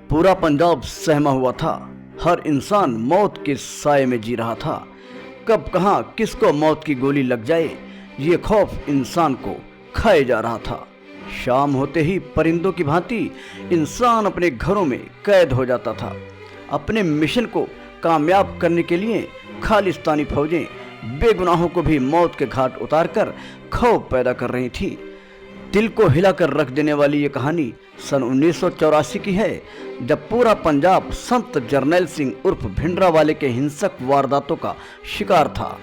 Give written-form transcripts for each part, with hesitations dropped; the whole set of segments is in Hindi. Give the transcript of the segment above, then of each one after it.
पूरा पंजाब सहमा हुआ था। हर इंसान मौत के साए में जी रहा था। कब कहां किसको मौत की गोली लग जाए, ये खौफ इंसान को खाए जा रहा था। शाम होते ही परिंदों की भांति इंसान अपने घरों में कैद हो जाता था। अपने मिशन को कामयाब करने के लिए खालिस्तानी फौजें बेगुनाहों को भी मौत के घाट उतारकर खौफ पैदा कर रही थी। दिल को हिलाकर रख देने वाली ये कहानी सन 1984 की है, जब पूरा पंजाब संत जरनैल सिंह उर्फ भिंडरावाले के हिंसक वारदातों का शिकार था।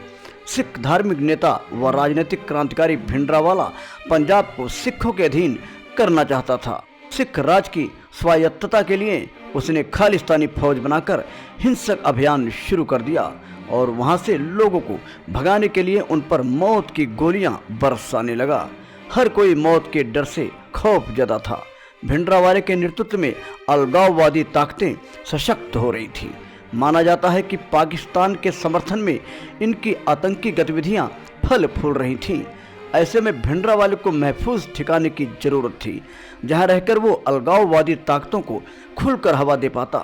सिख धार्मिक नेता व राजनीतिक क्रांतिकारी भिंडरावाला पंजाब को सिखों के अधीन करना चाहता था। सिख राज की स्वायत्तता के लिए उसने खालिस्तानी फौज बनाकर हिंसक अभियान शुरू कर दिया और वहां से लोगों को भगाने के लिए उन पर मौत की गोलियां बरसाने लगा। हर कोई मौत के डर से खौफ ज़दा था। भिंडरावाले के नेतृत्व में अलगाववादी ताकतें सशक्त हो रही थी। माना जाता है कि पाकिस्तान के समर्थन में इनकी आतंकी गतिविधियां फल फूल रही थीं। ऐसे में भिंडरावाले को महफूज ठिकाने की जरूरत थी, जहां रहकर वो अलगाववादी ताकतों को खुलकर हवा दे पाता।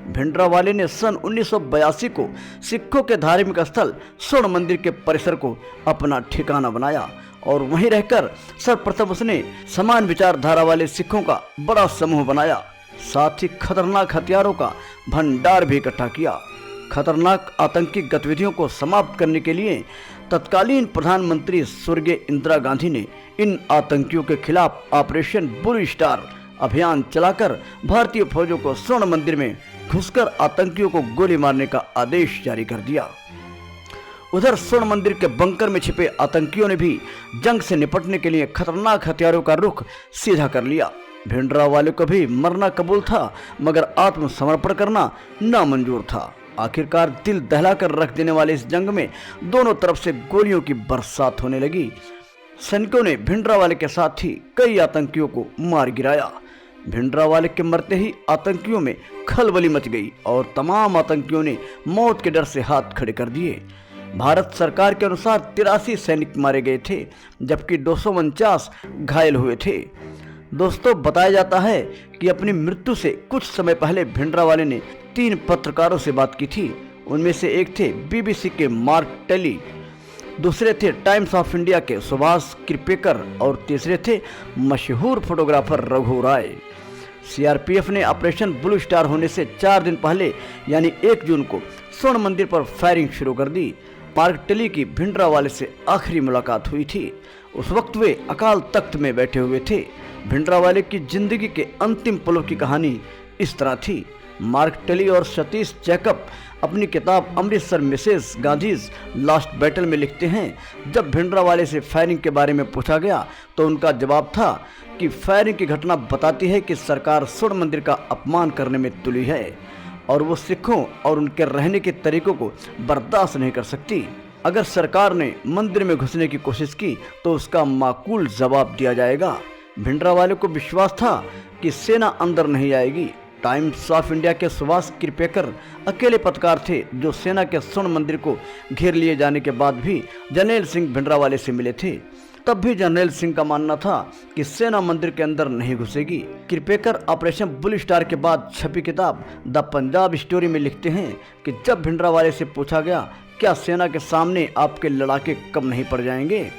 भिंडरावाले ने सन 1982 को सिखों के धार्मिक स्थल स्वर्ण मंदिर के परिसर को अपना ठिकाना बनाया और वहीं रहकर सर्वप्रथम उसने समान विचारधारा वाले सिखों का बड़ा समूह बनाया। साथ ही खतरनाक हथियारों का भंडार भी इकट्ठा किया। खतरनाक आतंकी गतिविधियों को समाप्त करने के लिए तत्कालीन प्रधानमंत्री स्वर्गीय इंदिरा गांधी ने इन आतंकियों के खिलाफ ऑपरेशन ब्लू स्टार अभियान चलाकर भारतीय फौजों को स्वर्ण मंदिर में घुसकर आतंकियों को गोली मारने का आदेश जारी कर दिया। उधर स्वर्ण मंदिर के बंकर में छिपे आतंकियों ने भी जंग से निपटने के लिए खतरनाक हथियारों का रुख सीधा कर लिया। भिंडरावाले को भी मरना कबूल था, मगर आत्मसमर्पण करना नामंजूर था। आखिरकार दिल दहलाकर रख देने वाले इस जंग में दोनों तरफ से गोलियों की बरसात होने लगी। सैनिकों ने भिंडरावाले के साथ ही कई आतंकियों को मार गिराया। भिंडरावाले के मरते ही आतंकियों में खलबली मच गई और तमाम आतंकियों ने मौत के डर से हाथ खड़े कर दिए। भारत सरकार के अनुसार 83 सैनिक मारे गए थे, जबकि 249 घायल हुए थे। दोस्तों, बताया जाता है कि अपनी मृत्यु से कुछ समय पहले भिंडरावाले ने 3 पत्रकारों से बात की थी। उनमें से एक थे BBC के मार्क टेली, दूसरे थे टाइम्स ऑफ इंडिया के सुभाष किरपेकर और तीसरे थे मशहूर फोटोग्राफर रघु राय। CRPF ने ऑपरेशन ब्लू स्टार होने से 4 दिन पहले यानी 1 जून को स्वर्ण मंदिर पर फायरिंग शुरू कर दी। मार्क टेली की भिंडरावाले से आखिरी मुलाकात हुई थी। उस वक्त वे अकाल तख्त में बैठे हुए थे। भिंडरावाले की जिंदगी के अंतिम पलों की कहानी इस तरह थी। मार्क टेली और सतीश जैकब अपनी किताब Amritsar Mrs Gandhi's last battle में लिखते हैं, जब भिंडरावाले से फायरिंग के बारे में पूछा गया तो उनका जवाब था कि फायरिंग की घटना बताती है कि सरकार स्वर्ण मंदिर का अपमान करने में तुली है और वो सिखों और उनके रहने के तरीकों को बर्दाश्त नहीं कर सकती। अगर सरकार ने मंदिर में घुसने की कोशिश की तो उसका माकूल जवाब दिया जाएगा। भिंडरावाले को विश्वास था कि सेना अंदर नहीं आएगी। टाइम्स ऑफ इंडिया के सुभाष किरपेकर अकेले पत्रकार थे जो सेना के स्वर्ण मंदिर को घेर लिए जाने के बाद भी जरनैल सिंह भिंडरावाले से मिले थे। तब भी जरनैल सिंह का मानना था कि सेना मंदिर के अंदर नहीं घुसेगी। किरपेकर ऑपरेशन ब्लू स्टार के बाद छपी किताब द पंजाब स्टोरी में लिखते हैं कि जब भिंडरावाले से पूछा गया क्या सेना के सामने आपके लड़ाके कम नहीं पड़ जाएंगे,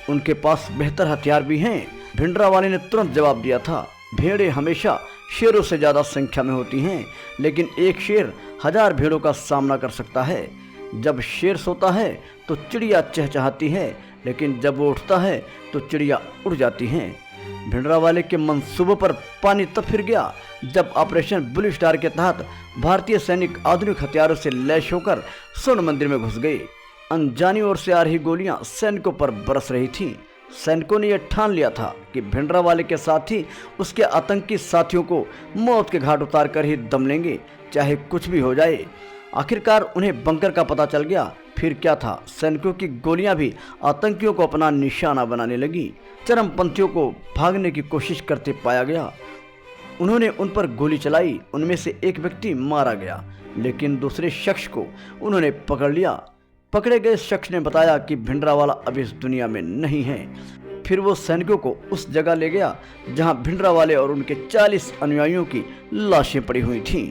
उनके पास बेहतर हथियार भी हैं, भिंडरावाले ने तुरंत जवाब दिया था, भेड़ें हमेशा शेरों से ज़्यादा संख्या में होती हैं, लेकिन एक शेर 1000 भेड़ों का सामना कर सकता है। जब शेर सोता है तो चिड़िया चहचहाती है, लेकिन जब वो उठता है तो चिड़िया उड़ जाती हैं। भिंडरावाले के मंसूबों पर पानी तब फिर गया जब ऑपरेशन ब्लू स्टार के तहत भारतीय सैनिक आधुनिक हथियारों से लैस होकर स्वर्ण मंदिर में घुस गए। अनजानी ओर से आ रही गोलियां सैनिकों पर बरस रही थीं। सैनिकों ने यह ठान लिया था कि भिंडरावाले के साथ ही उसके आतंकी साथियों को मौत के घाट उतार कर ही दम लेंगे, चाहे कुछ भी हो जाए। आखिरकार उन्हें बंकर का पता चल गया। फिर क्या था, सैनिकों की गोलियां भी आतंकियों को अपना निशाना बनाने लगी। चरमपंथियों को भागने की कोशिश करते पाया गया। उन्होंने उन पर गोली चलाई। उनमें से एक व्यक्ति मारा गया, लेकिन दूसरे शख्स को उन्होंने पकड़ लिया। पकड़े गए शख्स ने बताया कि भिंडरावाला अब इस दुनिया में नहीं है। फिर वो सैनिकों को उस जगह ले गया जहां भिंडरावाले और उनके 40 अनुयायियों की लाशें पड़ी हुई थीं।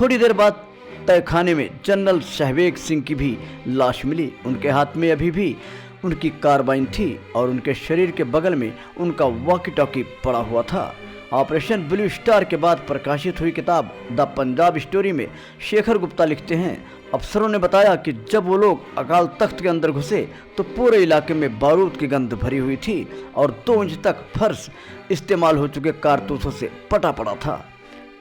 थोड़ी देर बाद तहखाने में जनरल शहबेग सिंह की भी लाश मिली। उनके हाथ में अभी भी उनकी कार्बाइन थी और उनके शरीर के बगल में उनका वॉकी टॉकी पड़ा हुआ था। ऑपरेशन ब्लू स्टार के बाद प्रकाशित हुई किताब द पंजाब स्टोरी में शेखर गुप्ता लिखते हैं, अफसरों ने बताया कि जब वो लोग अकाल तख्त के अंदर घुसे तो पूरे इलाके में बारूद की गंध भरी हुई थी और 2 इंच तक फर्श इस्तेमाल हो चुके कारतूसों से पटा पड़ा था।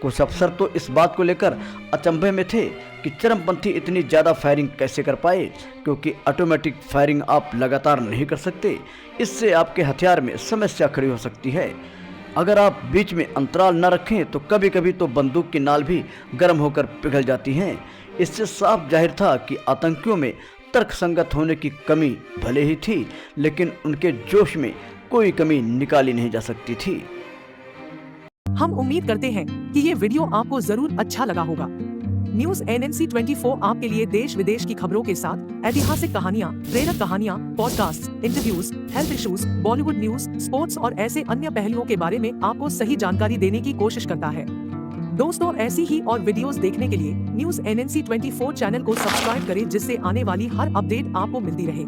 कुछ अफसर तो इस बात को लेकर अचंभे में थे कि चरमपंथी इतनी ज़्यादा फायरिंग कैसे कर पाए, क्योंकि ऑटोमेटिक फायरिंग आप लगातार नहीं कर सकते, इससे आपके हथियार में समस्या खड़ी हो सकती है। अगर आप बीच में अंतराल न रखें तो कभी कभी तो बंदूक की नाल भी गर्म होकर पिघल जाती हैं। इससे साफ जाहिर था कि आतंकियों में तर्कसंगत होने की कमी भले ही थी, लेकिन उनके जोश में कोई कमी निकाली नहीं जा सकती थी। हम उम्मीद करते हैं कि ये वीडियो आपको जरूर अच्छा लगा होगा। न्यूज NNC 24 आपके लिए देश विदेश की खबरों के साथ ऐतिहासिक कहानियाँ, प्रेरक कहानियाँ, podcast, interviews, health issues, Bollywood news, sports और ऐसे अन्य पहलुओं के बारे में आपको सही जानकारी देने की कोशिश करता है। दोस्तों, ऐसी ही और वीडियोस देखने के लिए न्यूज NNC 24 चैनल को सब्सक्राइब करें, जिससे आने वाली हर अपडेट आपको मिलती रहे।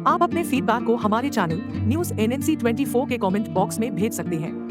आप अपने फीडबैक को हमारे चैनल न्यूज NNC 24 के कमेंट बॉक्स में भेज सकते हैं।